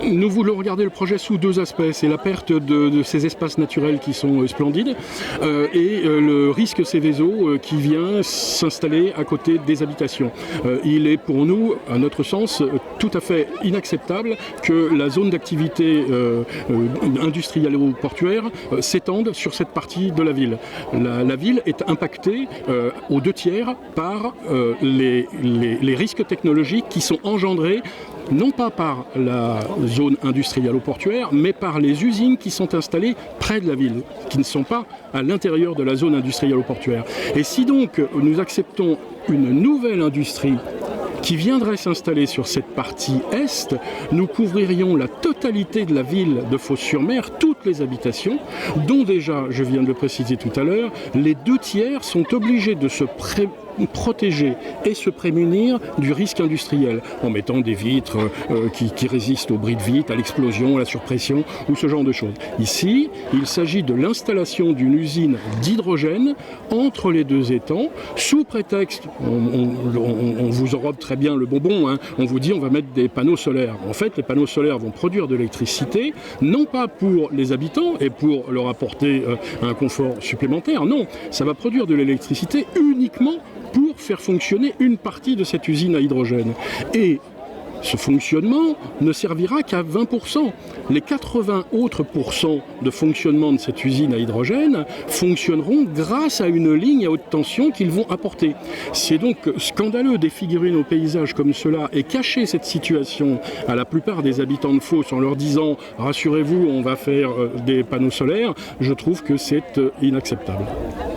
Nous voulons regarder le projet sous deux aspects. C'est la perte de ces espaces naturels qui sont splendides et le risque Céveso qui vient s'installer à côté des habitations. Il est pour nous, à notre sens, tout à fait inacceptable que la zone d'activité industrielle ou portuaire s'étende sur cette partie de la ville. La ville est impactée aux 2/3 par les risques technologiques qui sont engendrés non pas par la zone industrielle ou portuaire, mais par les usines qui sont installées près de la ville, qui ne sont pas à l'intérieur de la zone industrielle ou portuaire. Et si donc nous acceptons une nouvelle industrie qui viendrait s'installer sur cette partie est, nous couvririons la totalité de la ville de Fos-sur-Mer, toutes les habitations, dont déjà, je viens de le préciser tout à l'heure, les 2/3 sont obligés de se protéger et se prémunir du risque industriel en mettant des vitres qui résistent au bris de vitre, à l'explosion, à la surpression ou ce genre de choses. Ici, il s'agit de l'installation d'une usine d'hydrogène entre les deux étangs sous prétexte, on vous enrobe très bien le bonbon, hein, on vous dit on va mettre des panneaux solaires. En fait, les panneaux solaires vont produire de l'électricité, non pas pour les habitants et pour leur apporter un confort supplémentaire, non, ça va produire de l'électricité uniquement pour faire fonctionner une partie de cette usine à hydrogène. Et ce fonctionnement ne servira qu'à 20%. Les 80 autres pourcents de fonctionnement de cette usine à hydrogène fonctionneront grâce à une ligne à haute tension qu'ils vont apporter. C'est donc scandaleux de figurer nos paysages comme cela et cacher cette situation à la plupart des habitants de Fos en leur disant « rassurez-vous, on va faire des panneaux solaires », je trouve que c'est inacceptable.